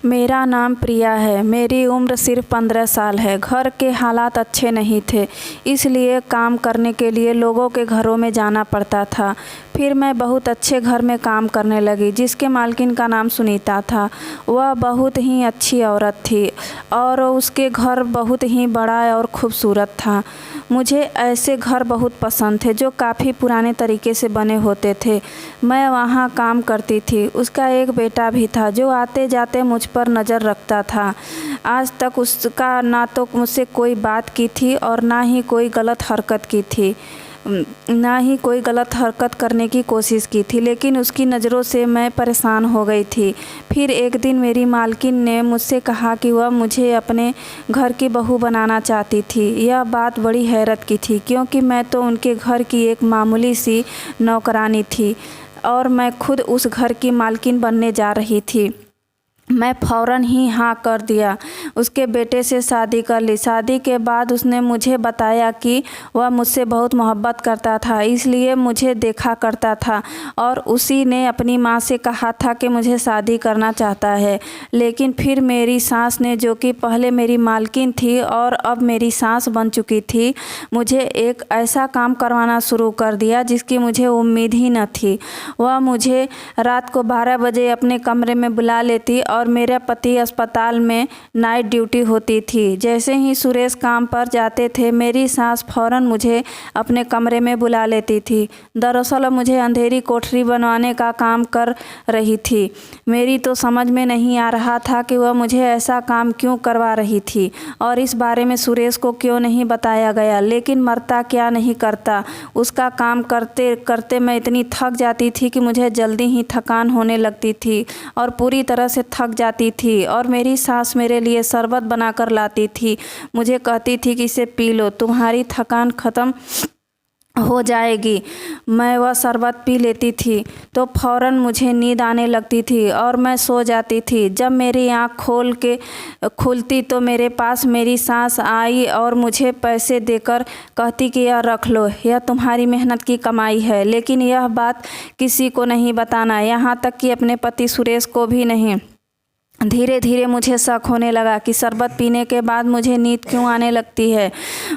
मेरा नाम प्रिया है। मेरी उम्र सिर्फ 15 साल है। घर के हालात अच्छे नहीं थे, इसलिए काम करने के लिए लोगों के घरों में जाना पड़ता था। फिर मैं बहुत अच्छे घर में काम करने लगी, जिसके मालकिन का नाम सुनीता था। वह बहुत ही अच्छी औरत थी और उसके घर बहुत ही बड़ा और खूबसूरत था। मुझे ऐसे घर बहुत पसंद थे जो काफ़ी पुराने तरीके से बने होते थे। मैं वहाँ काम करती थी। उसका एक बेटा भी था जो आते जाते मुझ पर नज़र रखता था। आज तक उसका ना तो मुझसे कोई बात की थी और ना ही कोई गलत हरकत की थी, ना ही कोई गलत हरकत करने की कोशिश की थी, लेकिन उसकी नज़रों से मैं परेशान हो गई थी। फिर एक दिन मेरी मालकिन ने मुझसे कहा कि वह मुझे अपने घर की बहू बनाना चाहती थी। यह बात बड़ी हैरत की थी, क्योंकि मैं तो उनके घर की एक मामूली सी नौकरानी थी और मैं खुद उस घर की मालकिन बनने जा रही थी। मैं फ़ौरन ही हाँ कर दिया। उसके बेटे से शादी कर ली। शादी के बाद उसने मुझे बताया कि वह मुझसे बहुत मोहब्बत करता था, इसलिए मुझे देखा करता था और उसी ने अपनी माँ से कहा था कि मुझे शादी करना चाहता है। लेकिन फिर मेरी सास ने, जो कि पहले मेरी मालकिन थी और अब मेरी सास बन चुकी थी, मुझे एक ऐसा काम करवाना शुरू कर दिया जिसकी मुझे उम्मीद ही न थी। वह मुझे रात को 12 बजे अपने कमरे में बुला लेती और मेरा पति अस्पताल में नाइट ड्यूटी होती थी। जैसे ही सुरेश काम पर जाते थे, मेरी सास फ़ौरन मुझे अपने कमरे में बुला लेती थी। दरअसल मुझे अंधेरी कोठरी बनवाने का काम कर रही थी। मेरी तो समझ में नहीं आ रहा था कि वह मुझे ऐसा काम क्यों करवा रही थी और इस बारे में सुरेश को क्यों नहीं बताया गया। लेकिन मरता क्या नहीं करता। उसका काम करते करते मैं इतनी थक जाती थी कि मुझे जल्दी ही थकान होने लगती थी और पूरी तरह से थक जाती थी। और मेरी सास मेरे लिए शरबत बनाकर लाती थी। मुझे कहती थी कि इसे पी लो, तुम्हारी थकान ख़त्म हो जाएगी। मैं वह शरबत पी लेती थी तो फ़ौरन मुझे नींद आने लगती थी और मैं सो जाती थी। जब मेरी आँख खुलती तो मेरे पास मेरी सास आई और मुझे पैसे देकर कहती कि यह रख लो, यह तुम्हारी मेहनत की कमाई है, लेकिन यह बात किसी को नहीं बताना, यहाँ तक कि अपने पति सुरेश को भी नहीं। धीरे धीरे मुझे शक होने लगा कि शरबत पीने के बाद मुझे नींद क्यों आने लगती है।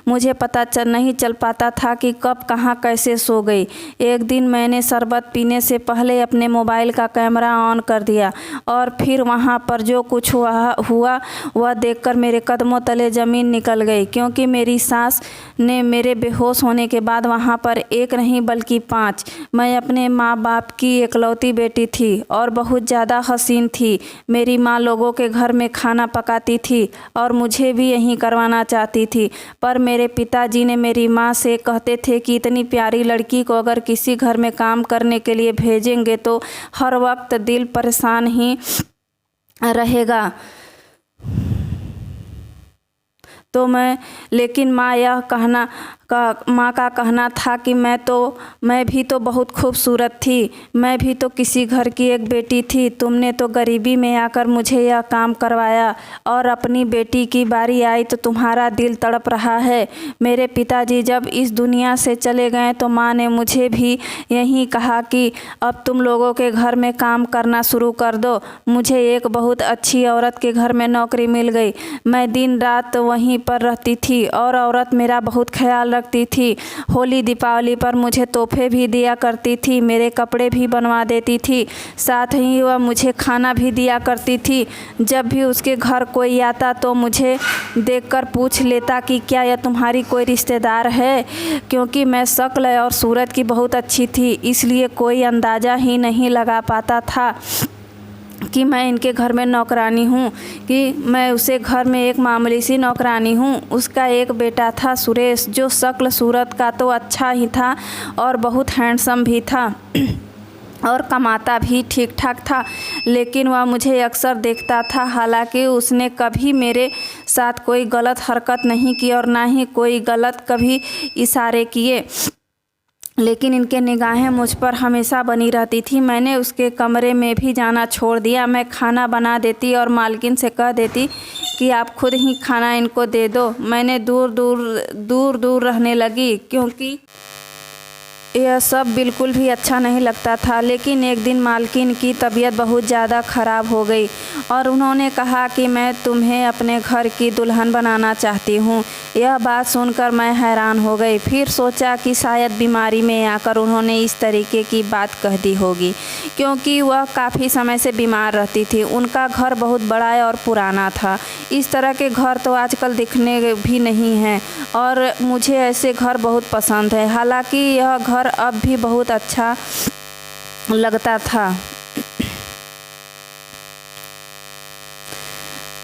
मुझे पता नहीं चल पाता था कि कब कहाँ कैसे सो गई। एक दिन मैंने शरबत पीने से पहले अपने मोबाइल का कैमरा ऑन कर दिया और फिर वहाँ पर जो कुछ हुआ वह देखकर मेरे कदमों तले ज़मीन निकल गई, क्योंकि मेरी सास ने मेरे बेहोश होने के बाद वहाँ पर एक नहीं बल्कि 5। मैं अपने माँ बाप की इकलौती बेटी थी और बहुत ज़्यादा हसीन थी। मेरी माँ लोगों के घर में खाना पकाती थी और मुझे भी यही करवाना चाहती थी, पर मेरे पिताजी ने मेरी माँ से कहते थे कि इतनी प्यारी लड़की को अगर किसी घर में काम करने के लिए भेजेंगे तो हर वक्त दिल परेशान ही रहेगा। तो लेकिन माँ का कहना था कि मैं भी तो बहुत खूबसूरत थी, मैं भी तो किसी घर की एक बेटी थी। तुमने तो गरीबी में आकर मुझे यह काम करवाया और अपनी बेटी की बारी आई तो तुम्हारा दिल तड़प रहा है। मेरे पिताजी जब इस दुनिया से चले गए तो माँ ने मुझे भी यही कहा कि अब तुम लोगों के घर में काम करना शुरू कर दो। मुझे एक बहुत अच्छी औरत के घर में नौकरी मिल गई। मैं दिन रात वहीं पर रहती थी और औरत मेरा बहुत ख्याल रखती थी। होली दीपावली पर मुझे तोहफे भी दिया करती थी, मेरे कपड़े भी बनवा देती थी, साथ ही वह मुझे खाना भी दिया करती थी। जब भी उसके घर कोई आता तो मुझे देखकर पूछ लेता कि क्या यह तुम्हारी कोई रिश्तेदार है, क्योंकि मैं शक्ल और सूरत की बहुत अच्छी थी, इसलिए कोई अंदाज़ा ही नहीं लगा पाता था कि मैं इनके घर में नौकरानी हूँ, कि मैं उसे घर में एक मामूली सी नौकरानी हूँ। उसका एक बेटा था सुरेश, जो शक्ल सूरत का तो अच्छा ही था और बहुत हैंडसम भी था और कमाता भी ठीक ठाक था, लेकिन वह मुझे अक्सर देखता था। हालांकि उसने कभी मेरे साथ कोई गलत हरकत नहीं की और ना ही कोई गलत कभी इशारे किए, लेकिन इनके निगाहें मुझ पर हमेशा बनी रहती थी। मैंने उसके कमरे में भी जाना छोड़ दिया। मैं खाना बना देती और मालकिन से कह देती कि आप खुद ही खाना इनको दे दो। मैंने दूर दूर रहने लगी, क्योंकि यह सब बिल्कुल भी अच्छा नहीं लगता था। लेकिन एक दिन मालकिन की तबीयत बहुत ज़्यादा ख़राब हो गई और उन्होंने कहा कि मैं तुम्हें अपने घर की दुल्हन बनाना चाहती हूँ। यह बात सुनकर मैं हैरान हो गई। फिर सोचा कि शायद बीमारी में आकर उन्होंने इस तरीके की बात कह दी होगी, क्योंकि वह काफ़ी समय से बीमार रहती थी। उनका घर बहुत बड़ा और पुराना था। इस तरह के घर तो आजकल दिखने भी नहीं हैं और मुझे ऐसे घर बहुत पसंद है। हालांकि यह घर अब भी बहुत अच्छा लगता था।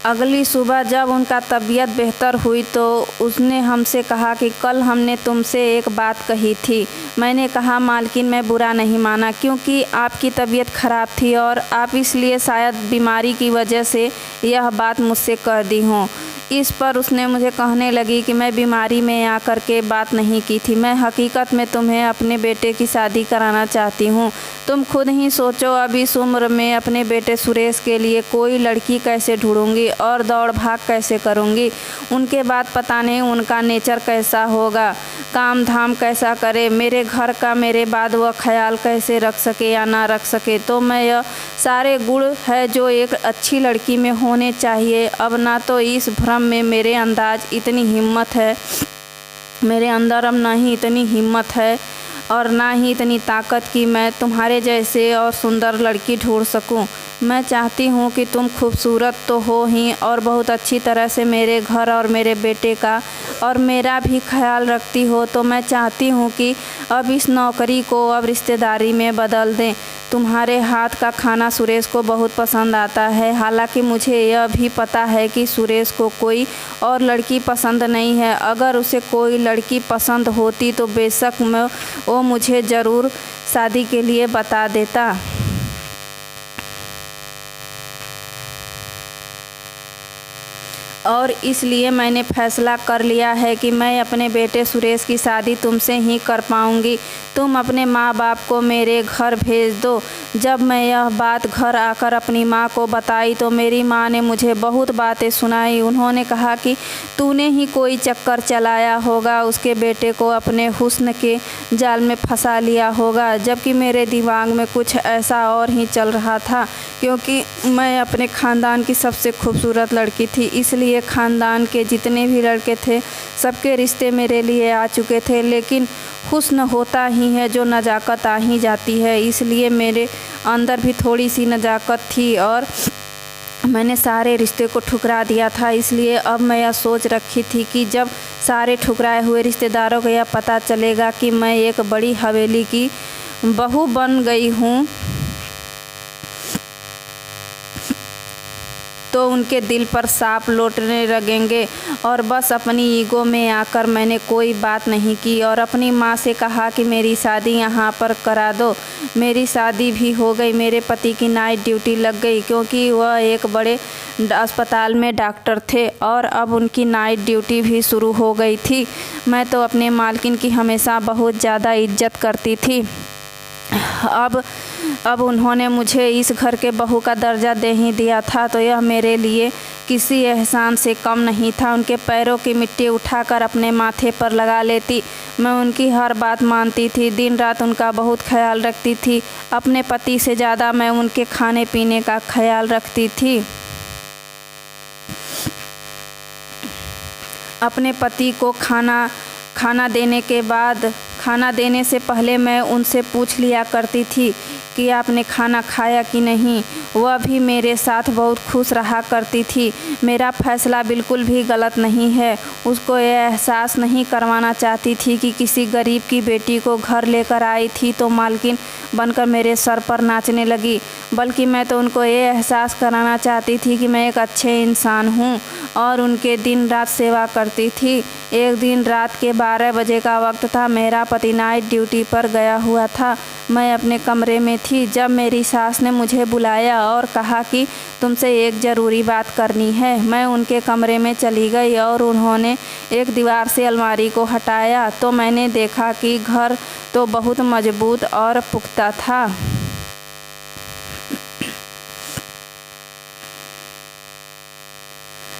अगली सुबह जब उनका तबीयत बेहतर हुई तो उसने हमसे कहा कि कल हमने तुमसे एक बात कही थी। मैंने कहा मालकिन, मैं बुरा नहीं माना, क्योंकि आपकी तबीयत ख़राब थी और आप इसलिए शायद बीमारी की वजह से यह बात मुझसे कर दी हो। इस पर उसने मुझे कहने लगी कि मैं बीमारी में आकर के बात नहीं की थी। मैं हकीकत में तुम्हें अपने बेटे की शादी कराना चाहती हूँ। तुम खुद ही सोचो, अब इस उम्र में अपने बेटे सुरेश के लिए कोई लड़की कैसे ढूंढूंगी और दौड़ भाग कैसे करूँगी। उनके बाद पता नहीं उनका नेचर कैसा होगा, काम धाम कैसा करे, मेरे घर का मेरे बाद वह ख्याल कैसे रख सके या ना रख सके। तो मैं यह सारे गुण है जो एक अच्छी लड़की में होने चाहिए। अब ना तो इस भ्रम में मेरे अंदर अब ना ही इतनी हिम्मत है और ना ही इतनी ताकत कि मैं तुम्हारे जैसे और सुंदर लड़की ढूंढ सकूं। मैं चाहती हूँ कि तुम खूबसूरत तो हो ही और बहुत अच्छी तरह से मेरे घर और मेरे बेटे का और मेरा भी ख्याल रखती हो। तो मैं चाहती हूँ कि अब इस नौकरी को अब रिश्तेदारी में बदल दें। तुम्हारे हाथ का खाना सुरेश को बहुत पसंद आता है। हालांकि मुझे यह भी पता है कि सुरेश को कोई और लड़की पसंद नहीं है। अगर उसे कोई लड़की पसंद होती तो बेशक वो मुझे ज़रूर शादी के लिए बता देता। और इसलिए मैंने फैसला कर लिया है कि मैं अपने बेटे सुरेश की शादी तुमसे ही कर पाऊँगी। तुम अपने माँ बाप को मेरे घर भेज दो। जब मैं यह बात घर आकर अपनी माँ को बताई तो मेरी माँ ने मुझे बहुत बातें सुनाई। उन्होंने कहा कि तूने ही कोई चक्कर चलाया होगा, उसके बेटे को अपने हुस्न के जाल में फंसा लिया होगा। जबकि मेरे दिमाग में कुछ ऐसा और ही चल रहा था, क्योंकि मैं अपने ख़ानदान की सबसे खूबसूरत लड़की थी। इसलिए ख़ानदान के जितने भी लड़के थे सबके रिश्ते मेरे लिए आ चुके थे। लेकिन हुस्न होता ही है जो नज़ाकत आ ही जाती है। इसलिए मेरे अंदर भी थोड़ी सी नज़ाकत थी और मैंने सारे रिश्ते को ठुकरा दिया था। इसलिए अब मैं यह सोच रखी थी कि जब सारे ठुकराए हुए रिश्तेदारों को यह पता चलेगा कि मैं एक बड़ी हवेली की बहू बन गई हूँ तो उनके दिल पर सांप लौटने लगेंगे। और बस अपनी ईगो में आकर मैंने कोई बात नहीं की और अपनी माँ से कहा कि मेरी शादी यहाँ पर करा दो। मेरी शादी भी हो गई। मेरे पति की नाइट ड्यूटी लग गई, क्योंकि वह एक बड़े अस्पताल में डॉक्टर थे और अब उनकी नाइट ड्यूटी भी शुरू हो गई थी। मैं तो अपने मालकिन की हमेशा बहुत ज़्यादा इज्जत करती थी। अब उन्होंने मुझे इस घर के बहू का दर्जा दे ही दिया था तो यह मेरे लिए किसी एहसान से कम नहीं था। उनके पैरों की मिट्टी उठाकर अपने माथे पर लगा लेती। मैं उनकी हर बात मानती थी, दिन रात उनका बहुत ख्याल रखती थी। अपने पति से ज़्यादा मैं उनके खाने पीने का ख्याल रखती थी। अपने पति को खाना देने से पहले मैं उनसे पूछ लिया करती थी कि आपने खाना खाया कि नहीं। वह भी मेरे साथ बहुत खुश रहा करती थी। मेरा फैसला बिल्कुल भी गलत नहीं है। उसको यह एहसास नहीं करवाना चाहती थी कि किसी गरीब की बेटी को घर लेकर आई थी तो मालकिन बनकर मेरे सर पर नाचने लगी, बल्कि मैं तो उनको ये एहसास कराना चाहती थी कि मैं एक अच्छे इंसान हूँ और उनके दिन रात सेवा करती थी। एक दिन रात के 12 बजे का वक्त था। मेरा पति नाइट ड्यूटी पर गया हुआ था। मैं अपने कमरे में थी जब मेरी सास ने मुझे बुलाया और कहा कि तुमसे एक ज़रूरी बात करनी है। मैं उनके कमरे में चली गई और उन्होंने एक दीवार से अलमारी को हटाया तो मैंने देखा कि घर तो बहुत मजबूत और पुख्ता था,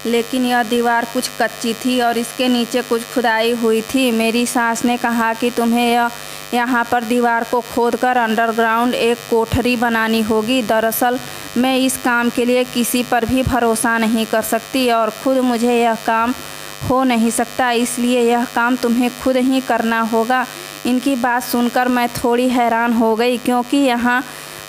लेकिन यह दीवार कुछ कच्ची थी और इसके नीचे कुछ खुदाई हुई थी। मेरी सास ने कहा कि तुम्हें यहाँ पर दीवार को खोदकर अंडरग्राउंड एक कोठरी बनानी होगी। दरअसल मैं इस काम के लिए किसी पर भी भरोसा नहीं कर सकती और खुद मुझे यह काम हो नहीं सकता, इसलिए यह काम तुम्हें खुद ही करना होगा। इनकी बात सुनकर मैं थोड़ी हैरान हो गई, क्योंकि यहाँ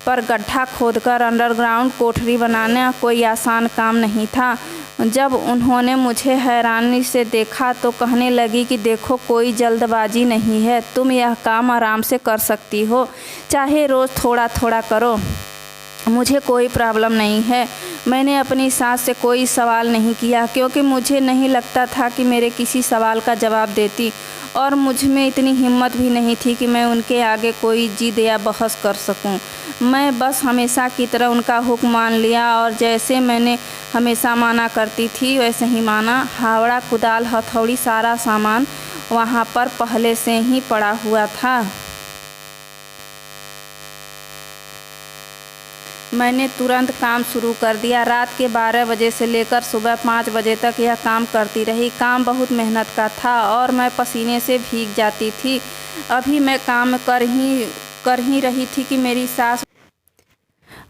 पर गड्ढा खोदकर अंडरग्राउंड कोठरी बनाना कोई आसान काम नहीं था। जब उन्होंने मुझे हैरानी से देखा तो कहने लगी कि देखो, कोई जल्दबाजी नहीं है, तुम यह काम आराम से कर सकती हो, चाहे रोज़ थोड़ा थोड़ा करो, मुझे कोई प्रॉब्लम नहीं है। मैंने अपनी सास से कोई सवाल नहीं किया, क्योंकि मुझे नहीं लगता था कि मेरे किसी सवाल का जवाब देती, और मुझ में इतनी हिम्मत भी नहीं थी कि मैं उनके आगे कोई जिद या बहस कर सकूं। मैं बस हमेशा की तरह उनका हुक्म मान लिया और जैसे मैंने हमेशा माना करती थी वैसे ही माना। हावड़ा, कुदाल, हथौड़ी, सारा सामान वहाँ पर पहले से ही पड़ा हुआ था। मैंने तुरंत काम शुरू कर दिया। रात के 12 बजे से लेकर सुबह 5 बजे तक यह काम करती रही। काम बहुत मेहनत का था और मैं पसीने से भीग जाती थी। अभी मैं काम कर ही रही थी कि मेरी सास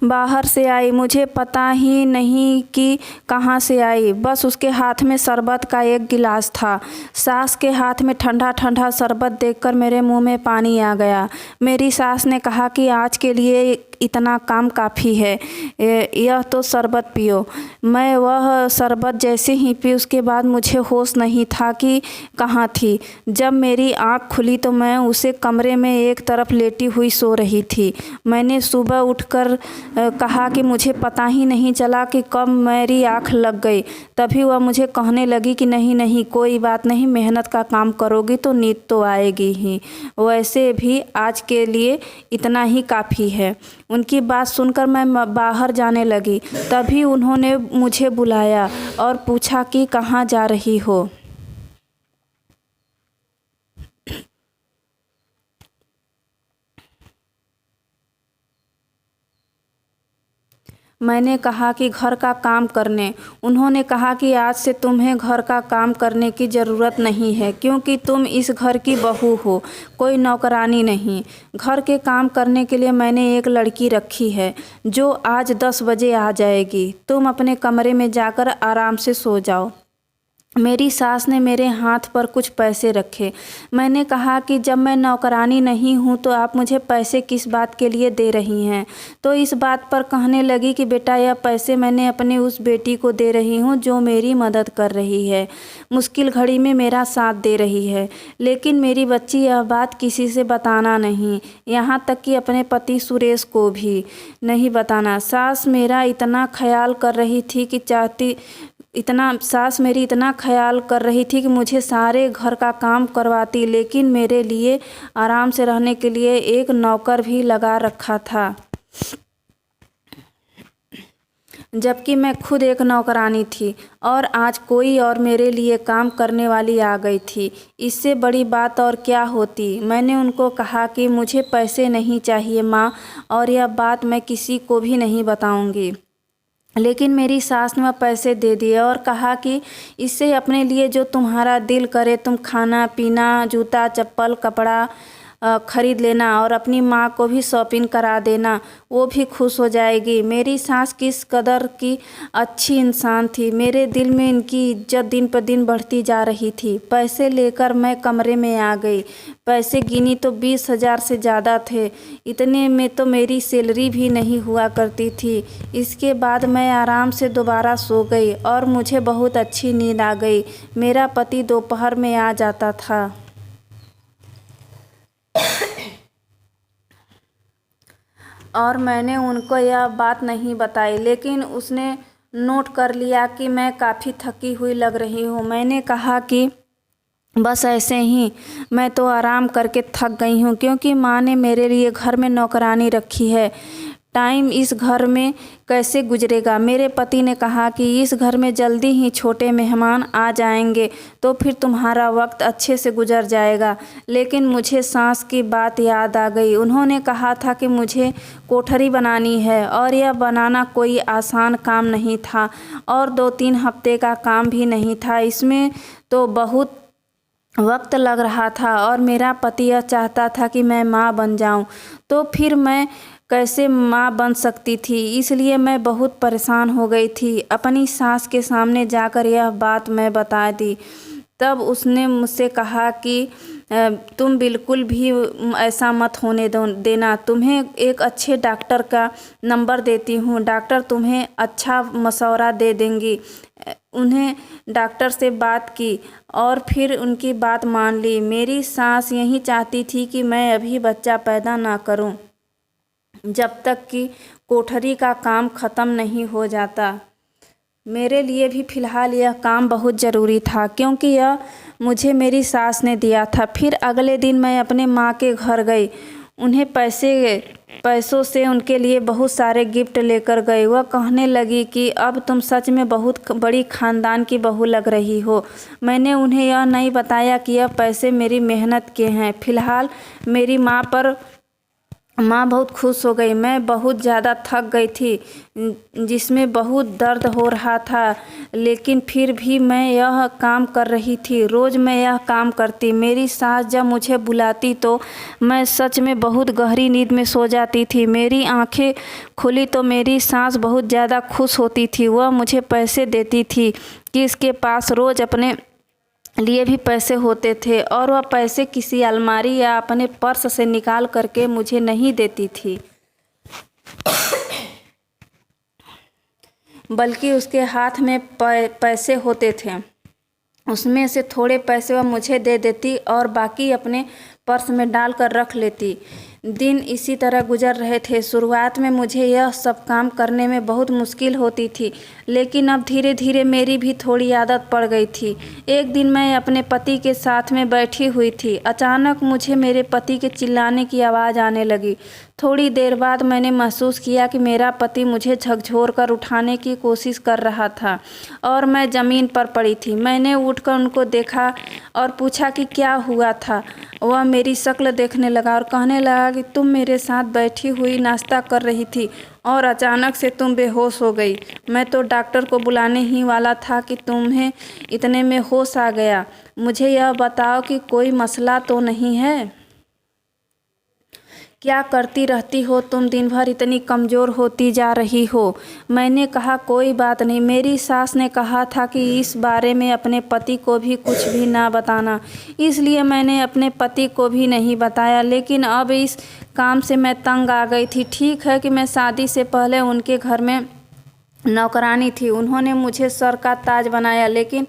बाहर से आई। मुझे पता ही नहीं कि कहाँ से आई, बस उसके हाथ में शरबत का एक गिलास था। सास के हाथ में ठंडा ठंडा शरबत देखकर मेरे मुंह में पानी आ गया। मेरी सास ने कहा कि आज के लिए इतना काम काफ़ी है, यह तो शरबत पियो। मैं वह शरबत जैसे ही पी, उसके बाद मुझे होश नहीं था कि कहाँ थी। जब मेरी आँख खुली तो मैं उसे कमरे में एक तरफ लेटी हुई सो रही थी। मैंने सुबह उठकर कहा कि मुझे पता ही नहीं चला कि कब मेरी आँख लग गई। तभी वह मुझे कहने लगी कि नहीं नहीं, कोई बात नहीं, मेहनत का काम करोगी तो नींद तो आएगी ही, वैसे भी आज के लिए इतना ही काफ़ी है। उनकी बात सुनकर मैं बाहर जाने लगी। तभी उन्होंने मुझे बुलाया और पूछा कि कहाँ जा रही हो। मैंने कहा कि घर का काम करने। उन्होंने कहा कि आज से तुम्हें घर का काम करने की ज़रूरत नहीं है, क्योंकि तुम इस घर की बहू हो, कोई नौकरानी नहीं। घर के काम करने के लिए मैंने एक लड़की रखी है जो आज 10 बजे आ जाएगी। तुम अपने कमरे में जाकर आराम से सो जाओ। मेरी सास ने मेरे हाथ पर कुछ पैसे रखे। मैंने कहा कि जब मैं नौकरानी नहीं हूँ तो आप मुझे पैसे किस बात के लिए दे रही हैं। तो इस बात पर कहने लगी कि बेटा, यह पैसे मैंने अपनी उस बेटी को दे रही हूँ जो मेरी मदद कर रही है, मुश्किल घड़ी में मेरा साथ दे रही है। लेकिन मेरी बच्ची यह बात किसी से बताना नहीं, यहाँ तक कि अपने पति सुरेश को भी नहीं बताना। सास मेरा इतना ख्याल कर रही थी कि मुझे सारे घर का काम करवाती, लेकिन मेरे लिए आराम से रहने के लिए एक नौकर भी लगा रखा था, जबकि मैं खुद एक नौकरानी थी। और आज कोई और मेरे लिए काम करने वाली आ गई थी। इससे बड़ी बात और क्या होती। मैंने उनको कहा कि मुझे पैसे नहीं चाहिए माँ, और यह बात मैं किसी को भी नहीं बताऊंगी। लेकिन मेरी सास ने वह पैसे दे दिए और कहा कि इससे अपने लिए जो तुम्हारा दिल करे तुम खाना पीना, जूता चप्पल कपड़ा ख़रीद लेना और अपनी माँ को भी शॉपिंग करा देना, वो भी खुश हो जाएगी। मेरी सास किस कदर की अच्छी इंसान थी। मेरे दिल में इनकी इज्जत दिन पर दिन बढ़ती जा रही थी। पैसे लेकर मैं कमरे में आ गई। पैसे गिनी तो 20,000 से ज़्यादा थे। इतने में तो मेरी सैलरी भी नहीं हुआ करती थी। इसके बाद मैं आराम से दोबारा सो गई और मुझे बहुत अच्छी नींद आ गई। मेरा पति दोपहर में आ जाता था और मैंने उनको यह बात नहीं बताई, लेकिन उसने नोट कर लिया कि मैं काफ़ी थकी हुई लग रही हूँ। मैंने कहा कि बस ऐसे ही, मैं तो आराम करके थक गई हूँ, क्योंकि माँ ने मेरे लिए घर में नौकरानी रखी है। टाइम इस घर में कैसे गुजरेगा। मेरे पति ने कहा कि इस घर में जल्दी ही छोटे मेहमान आ जाएंगे तो फिर तुम्हारा वक्त अच्छे से गुजर जाएगा। लेकिन मुझे सास की बात याद आ गई। उन्होंने कहा था कि मुझे कोठरी बनानी है और यह बनाना कोई आसान काम नहीं था और 2-3 हफ्ते का काम भी नहीं था। इसमें तो बहुत वक्त लग रहा था और मेरा पति यह चाहता था कि मैं माँ बन जाऊं, तो फिर मैं कैसे माँ बन सकती थी। इसलिए मैं बहुत परेशान हो गई थी। अपनी सास के सामने जाकर यह बात मैं बता दी। तब उसने मुझसे कहा कि तुम बिल्कुल भी ऐसा मत होने देना। तुम्हें एक अच्छे डॉक्टर का नंबर देती हूँ, डॉक्टर तुम्हें अच्छा मशवरा दे देंगी। उन्हें डॉक्टर से बात की और फिर उनकी बात मान ली। मेरी सास यही चाहती थी कि मैं अभी बच्चा पैदा ना करूं, जब तक कि कोठरी का काम ख़त्म नहीं हो जाता। मेरे लिए भी फ़िलहाल यह काम बहुत ज़रूरी था, क्योंकि यह मुझे मेरी सास ने दिया था। फिर अगले दिन मैं अपने माँ के घर गई। उन्हें पैसों से उनके लिए बहुत सारे गिफ्ट लेकर गई। वह कहने लगी कि अब तुम सच में बहुत बड़ी ख़ानदान की बहू लग रही हो। मैंने उन्हें यह नहीं बताया कि यह पैसे मेरी मेहनत के हैं। फ़िलहाल मेरी माँ बहुत खुश हो गई। मैं बहुत ज़्यादा थक गई थी, जिसमें बहुत दर्द हो रहा था, लेकिन फिर भी मैं यह काम कर रही थी। रोज़ मैं यह काम करती। मेरी सास जब मुझे बुलाती तो मैं सच में बहुत गहरी नींद में सो जाती थी। मेरी आंखें खुली तो मेरी सास बहुत ज़्यादा खुश होती थी। वह मुझे पैसे देती थी कि इसके पास रोज़ अपने लिए भी पैसे होते थे, और वह पैसे किसी अलमारी या अपने पर्स से निकाल करके मुझे नहीं देती थी, बल्कि उसके हाथ में पैसे होते थे। उसमें से थोड़े पैसे वह मुझे दे देती और बाकी अपने पर्स में डाल कर रख लेती। दिन इसी तरह गुजर रहे थे। शुरुआत में मुझे यह सब काम करने में बहुत मुश्किल होती थी, लेकिन अब धीरे धीरे मेरी भी थोड़ी आदत पड़ गई थी। एक दिन मैं अपने पति के साथ में बैठी हुई थी। अचानक मुझे मेरे पति के चिल्लाने की आवाज़ आने लगी। थोड़ी देर बाद मैंने महसूस किया कि मेरा पति मुझे झकझोर कर उठाने की कोशिश कर रहा था और मैं ज़मीन पर पड़ी थी। मैंने उठकर उनको देखा और पूछा कि क्या हुआ था। वह मेरी शक्ल देखने लगा और कहने लगा कि तुम मेरे साथ बैठी हुई नाश्ता कर रही थी और अचानक से तुम बेहोश हो गई। मैं तो डॉक्टर को बुलाने ही वाला था कि तुम्हें इतने में होश आ गया। मुझे यह बताओ कि कोई मसला तो नहीं है? क्या करती रहती हो तुम? दिन भर इतनी कमज़ोर होती जा रही हो। मैंने कहा कोई बात नहीं। मेरी सास ने कहा था कि इस बारे में अपने पति को भी कुछ भी ना बताना, इसलिए मैंने अपने पति को भी नहीं बताया। लेकिन अब इस काम से मैं तंग आ गई थी। ठीक है कि मैं शादी से पहले उनके घर में नौकरानी थी, उन्होंने मुझे सर का ताज बनाया, लेकिन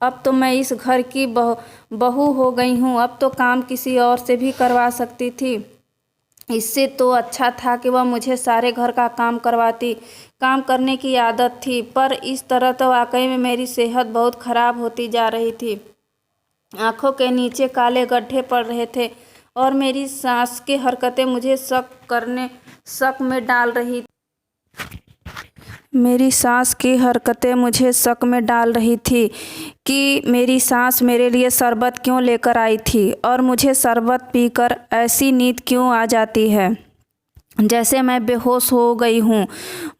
अब तो मैं इस घर की बहू हो गई हूँ। अब तो काम किसी और से भी करवा सकती थी। इससे तो अच्छा था कि वह मुझे सारे घर का काम करवाती। काम करने की आदत थी, पर इस तरह तो वाकई में मेरी सेहत बहुत ख़राब होती जा रही थी। आँखों के नीचे काले गड्ढे पड़ रहे थे और मेरी सास की हरकतें मुझे शक में डाल रही थी कि मेरी सास मेरे लिए शरबत क्यों लेकर आई थी और मुझे शरबत पीकर ऐसी नींद क्यों आ जाती है जैसे मैं बेहोश हो गई हूँ।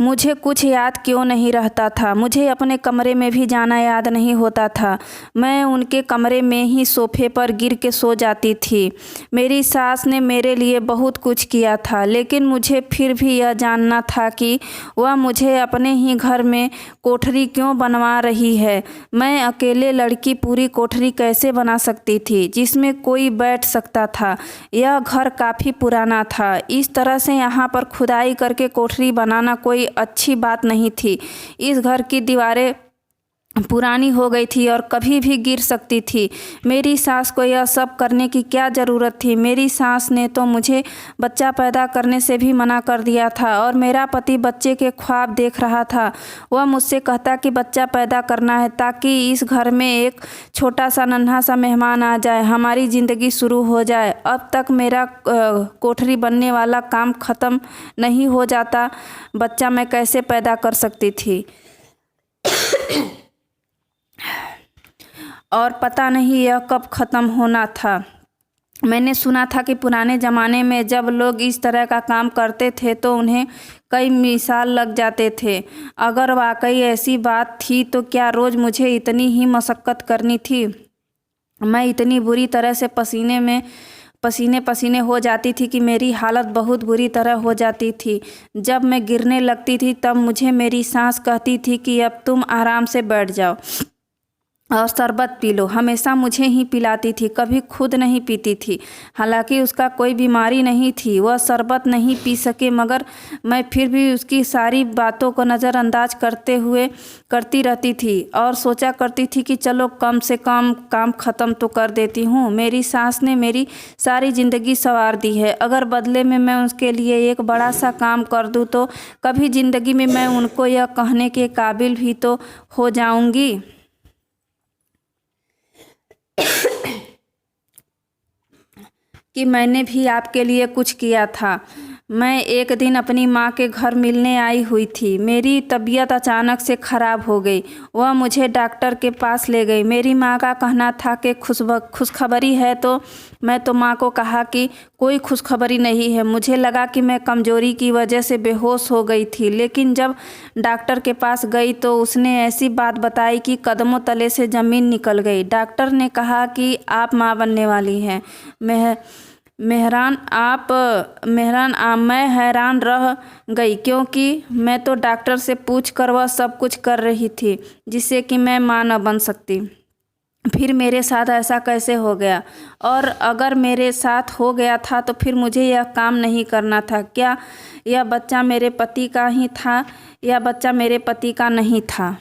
मुझे कुछ याद क्यों नहीं रहता था। मुझे अपने कमरे में भी जाना याद नहीं होता था। मैं उनके कमरे में ही सोफे पर गिर के सो जाती थी। मेरी सास ने मेरे लिए बहुत कुछ किया था, लेकिन मुझे फिर भी यह जानना था कि वह मुझे अपने ही घर में कोठरी क्यों बनवा रही है। मैं अकेले लड़की पूरी कोठरी कैसे बना सकती थी जिसमें कोई बैठ सकता था। यह घर काफ़ी पुराना था। इस तरह से यहाँ पर खुदाई करके कोठरी बनाना कोई अच्छी बात नहीं थी। इस घर की दीवारें पुरानी हो गई थी और कभी भी गिर सकती थी। मेरी सास को यह सब करने की क्या ज़रूरत थी? मेरी सास ने तो मुझे बच्चा पैदा करने से भी मना कर दिया था और मेरा पति बच्चे के ख्वाब देख रहा था। वह मुझसे कहता कि बच्चा पैदा करना है ताकि इस घर में एक छोटा सा नन्हा सा मेहमान आ जाए, हमारी ज़िंदगी शुरू हो जाए। अब तक मेरा कोठरी बनने वाला काम ख़त्म नहीं हो जाता, बच्चा मैं कैसे पैदा कर सकती थी? और पता नहीं यह कब ख़त्म होना था। मैंने सुना था कि पुराने ज़माने में जब लोग इस तरह का काम करते थे तो उन्हें कई साल लग जाते थे। अगर वाकई ऐसी बात थी तो क्या रोज़ मुझे इतनी ही मशक्क़त करनी थी? मैं इतनी बुरी तरह से पसीने पसीने हो जाती थी कि मेरी हालत बहुत बुरी तरह हो जाती थी। जब मैं गिरने लगती थी तब मुझे मेरी सांस कहती थी कि अब तुम आराम से बैठ जाओ और शरबत पी लो। हमेशा मुझे ही पिलाती थी, कभी खुद नहीं पीती थी। हालांकि उसका कोई बीमारी नहीं थी, वह शरबत नहीं पी सके, मगर मैं फिर भी उसकी सारी बातों को नज़रअंदाज करती रहती थी और सोचा करती थी कि चलो कम से कम काम ख़त्म तो कर देती हूँ। मेरी सास ने मेरी सारी ज़िंदगी संवार दी है। अगर बदले में मैं उसके लिए एक बड़ा सा काम कर दूँ तो कभी ज़िंदगी में मैं उनको यह कहने के काबिल भी तो हो जाऊँगी कि मैंने भी आपके लिए कुछ किया था। मैं एक दिन अपनी माँ के घर मिलने आई हुई थी। मेरी तबीयत अचानक से ख़राब हो गई। वह मुझे डॉक्टर के पास ले गई। मेरी माँ का कहना था कि खुशखबरी है, तो मैं तो माँ को कहा कि कोई खुशखबरी नहीं है। मुझे लगा कि मैं कमज़ोरी की वजह से बेहोश हो गई थी, लेकिन जब डॉक्टर के पास गई तो उसने ऐसी बात बताई कि कदमों तले से ज़मीन निकल गई। डॉक्टर ने कहा कि आप माँ बनने वाली हैं। मैं हैरान रह गई, क्योंकि मैं तो डॉक्टर से पूछ कर वह सब कुछ कर रही थी जिससे कि मैं माँ न बन सकती। फिर मेरे साथ ऐसा कैसे हो गया? और अगर मेरे साथ हो गया था तो फिर मुझे यह काम नहीं करना था क्या? यह बच्चा मेरे पति का ही था या बच्चा मेरे पति का नहीं था?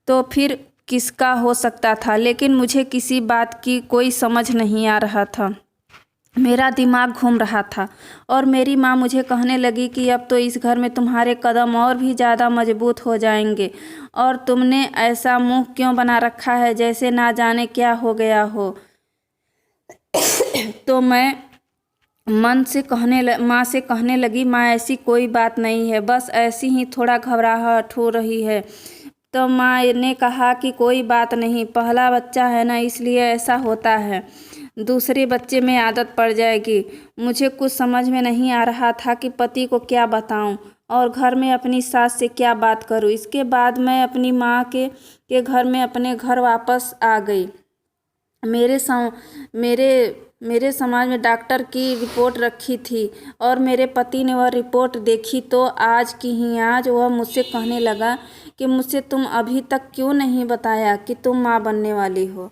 तो फिर किसका हो सकता था? लेकिन मुझे किसी बात की कोई समझ नहीं आ रहा था। मेरा दिमाग घूम रहा था और मेरी माँ मुझे कहने लगी कि अब तो इस घर में तुम्हारे कदम और भी ज़्यादा मजबूत हो जाएंगे, और तुमने ऐसा मुंह क्यों बना रखा है जैसे ना जाने क्या हो गया हो। तो मैं माँ से कहने लगी, माँ ऐसी कोई बात नहीं है, बस ऐसी ही थोड़ा घबराहट हो रही है। तो माँ ने कहा कि कोई बात नहीं, पहला बच्चा है ना, इसलिए ऐसा होता है, दूसरे बच्चे में आदत पड़ जाएगी। मुझे कुछ समझ में नहीं आ रहा था कि पति को क्या बताऊं और घर में अपनी सास से क्या बात करूं। इसके बाद मैं अपनी माँ के घर में अपने घर वापस आ गई। मेरे समाज में डॉक्टर की रिपोर्ट रखी थी और मेरे पति ने वह रिपोर्ट देखी तो आज वह मुझसे कहने लगा कि मुझसे तुम अभी तक क्यों नहीं बताया कि तुम माँ बनने वाली हो।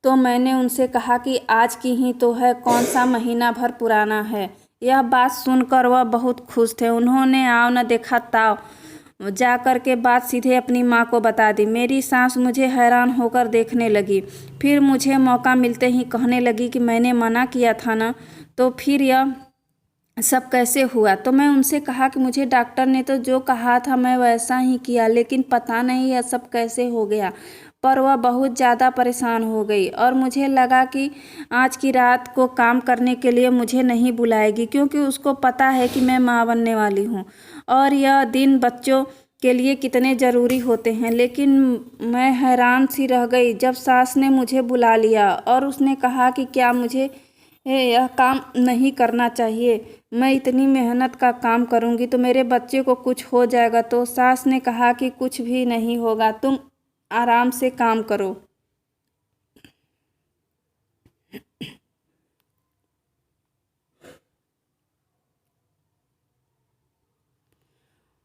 तो मैंने उनसे कहा कि आज की ही तो है, कौन सा महीना भर पुराना है। यह बात सुनकर वह बहुत खुश थे। उन्होंने आओ न देखा ताव जाकर के बात सीधे अपनी माँ को बता दी। मेरी सास मुझे हैरान होकर देखने लगी, फिर मुझे मौका मिलते ही कहने लगी कि मैंने मना किया था ना, तो फिर यह सब कैसे हुआ? तो मैं उनसे कहा कि मुझे डॉक्टर ने तो जो कहा था मैं वैसा ही किया, लेकिन पता नहीं यह सब कैसे हो गया। पर वह बहुत ज़्यादा परेशान हो गई और मुझे लगा कि आज की रात को काम करने के लिए मुझे नहीं बुलाएगी, क्योंकि उसको पता है कि मैं माँ बनने वाली हूँ और यह दिन बच्चों के लिए कितने ज़रूरी होते हैं। लेकिन मैं हैरान सी रह गई जब सास ने मुझे बुला लिया और उसने कहा कि क्या मुझे यह काम नहीं करना चाहिए? मैं इतनी मेहनत का काम करूंगी तो मेरे बच्चे को कुछ हो जाएगा। तो सास ने कहा कि कुछ भी नहीं होगा, तुम आराम से काम करो।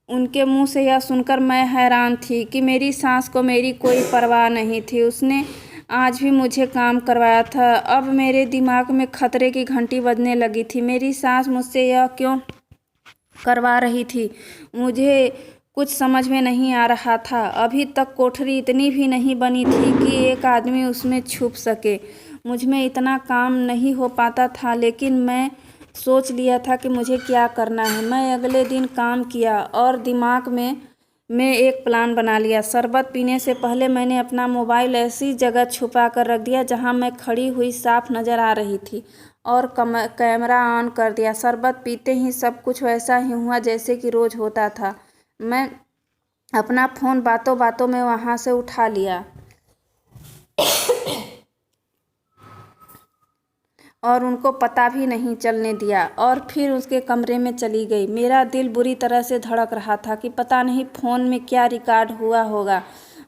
उनके मुंह से यह सुनकर मैं हैरान थी कि मेरी सास को मेरी कोई परवाह नहीं थी। उसने आज भी मुझे काम करवाया था। अब मेरे दिमाग में खतरे की घंटी बजने लगी थी। मेरी सास मुझसे यह क्यों करवा रही थी, मुझे कुछ समझ में नहीं आ रहा था। अभी तक कोठरी इतनी भी नहीं बनी थी कि एक आदमी उसमें छुप सके। मुझ में इतना काम नहीं हो पाता था, लेकिन मैं सोच लिया था कि मुझे क्या करना है। मैं अगले दिन काम किया और दिमाग में एक प्लान बना लिया। शरबत पीने से पहले मैंने अपना मोबाइल ऐसी जगह छुपा कर रख दिया जहां मैं खड़ी हुई साफ नज़र आ रही थी और कैमरा ऑन कर दिया। शरबत पीते ही सब कुछ वैसा ही हुआ जैसे कि रोज़ होता था। मैं अपना फ़ोन बातों बातों में वहाँ से उठा लिया और उनको पता भी नहीं चलने दिया और फिर उसके कमरे में चली गई। मेरा दिल बुरी तरह से धड़क रहा था कि पता नहीं फ़ोन में क्या रिकॉर्ड हुआ होगा।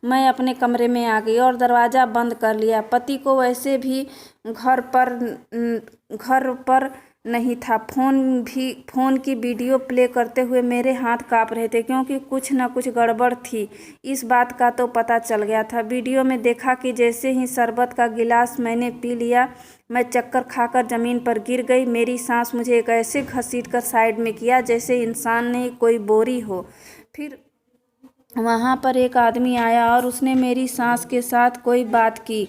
मैं अपने कमरे में आ गई और दरवाज़ा बंद कर लिया। पति को वैसे भी घर पर नहीं था। फ़ोन की वीडियो प्ले करते हुए मेरे हाथ काँप रहे थे क्योंकि कुछ न कुछ गड़बड़ थी। इस बात का तो पता चल गया था। वीडियो में देखा कि जैसे ही शरबत का गिलास मैंने पी लिया, मैं चक्कर खाकर ज़मीन पर गिर गई। मेरी सांस मुझे एक ऐसे घसीटकर साइड में किया जैसे इंसान ने कोई बोरी हो। फिर वहाँ पर एक आदमी आया और उसने मेरी सांस के साथ कोई बात की।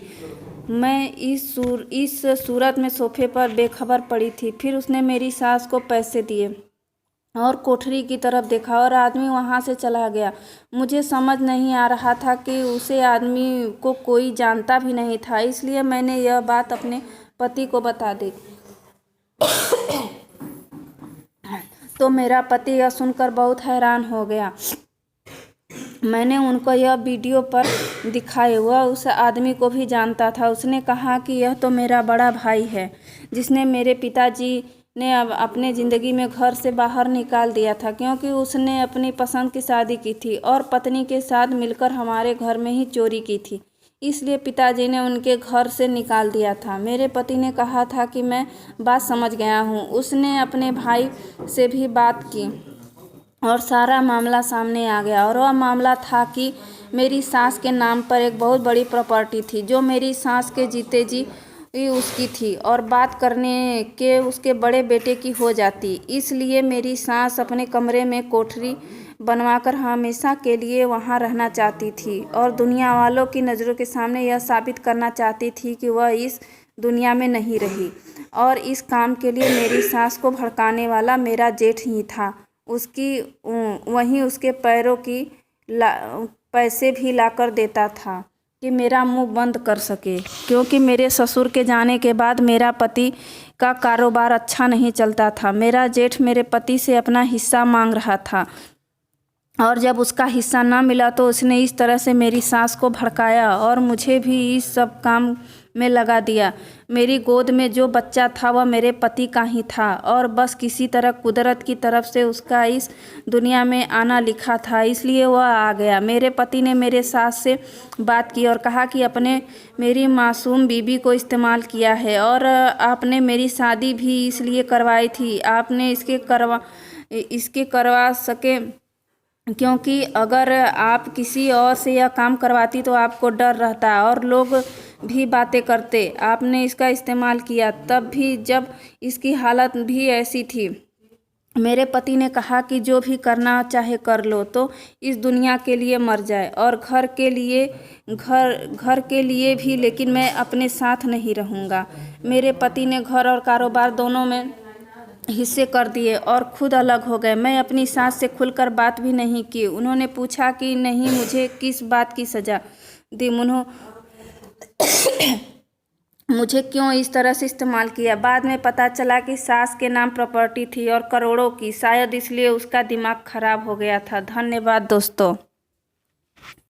मैं इस सूरत में सोफे पर बेखबर पड़ी थी। फिर उसने मेरी सास को पैसे दिए और कोठरी की तरफ देखा और आदमी वहाँ से चला गया। मुझे समझ नहीं आ रहा था कि उसे आदमी को कोई जानता भी नहीं था, इसलिए मैंने यह बात अपने पति को बता दी। तो मेरा पति यह सुनकर बहुत हैरान हो गया। मैंने उनको यह वीडियो पर दिखाए। वह उस आदमी को भी जानता था। उसने कहा कि यह तो मेरा बड़ा भाई है जिसने मेरे पिताजी ने अब अपने ज़िंदगी में घर से बाहर निकाल दिया था क्योंकि उसने अपनी पसंद की शादी की थी और पत्नी के साथ मिलकर हमारे घर में ही चोरी की थी, इसलिए पिताजी ने उनके घर से निकाल दिया था। मेरे पति ने कहा था कि मैं बात समझ गया हूँ। उसने अपने भाई से भी बात की और सारा मामला सामने आ गया और वह मामला था कि मेरी सास के नाम पर एक बहुत बड़ी प्रॉपर्टी थी जो मेरी सास के जीते जी उसकी थी और बात करने के उसके बड़े बेटे की हो जाती। इसलिए मेरी सास अपने कमरे में कोठरी बनवाकर हमेशा के लिए वहाँ रहना चाहती थी और दुनिया वालों की नज़रों के सामने यह साबित करना चाहती थी कि वह इस दुनिया में नहीं रही। और इस काम के लिए मेरी सास को भड़काने वाला मेरा जेठ ही था। वहीं उसके पैरों की पैसे भी लाकर देता था कि मेरा मुंह बंद कर सके, क्योंकि मेरे ससुर के जाने के बाद मेरा पति का कारोबार अच्छा नहीं चलता था। मेरा जेठ मेरे पति से अपना हिस्सा मांग रहा था और जब उसका हिस्सा ना मिला तो उसने इस तरह से मेरी सास को भड़काया और मुझे भी इस सब काम में लगा दिया। मेरी गोद में जो बच्चा था वह मेरे पति का ही था और बस किसी तरह कुदरत की तरफ से उसका इस दुनिया में आना लिखा था, इसलिए वह आ गया। मेरे पति ने मेरे सास से बात की और कहा कि आपने मेरी मासूम बीबी को इस्तेमाल किया है और आपने मेरी शादी भी इसलिए करवाई थी। आपने इसके करवा सके क्योंकि अगर आप किसी और से यह काम करवाती तो आपको डर रहता और लोग भी बातें करते। आपने इसका इस्तेमाल किया तब भी जब इसकी हालत भी ऐसी थी। मेरे पति ने कहा कि जो भी करना चाहे कर लो, तो इस दुनिया के लिए मर जाए और घर के लिए भी, लेकिन मैं अपने साथ नहीं रहूँगा। मेरे पति ने घर और कारोबार दोनों में हिस्से कर दिए और खुद अलग हो गए। मैं अपनी सास से खुलकर बात भी नहीं की। उन्होंने पूछा कि नहीं मुझे किस बात की सज़ा दी, मुझे क्यों इस तरह से इस्तेमाल किया। बाद में पता चला कि सास के नाम प्रॉपर्टी थी और करोड़ों की, शायद इसलिए उसका दिमाग खराब हो गया था। धन्यवाद दोस्तों।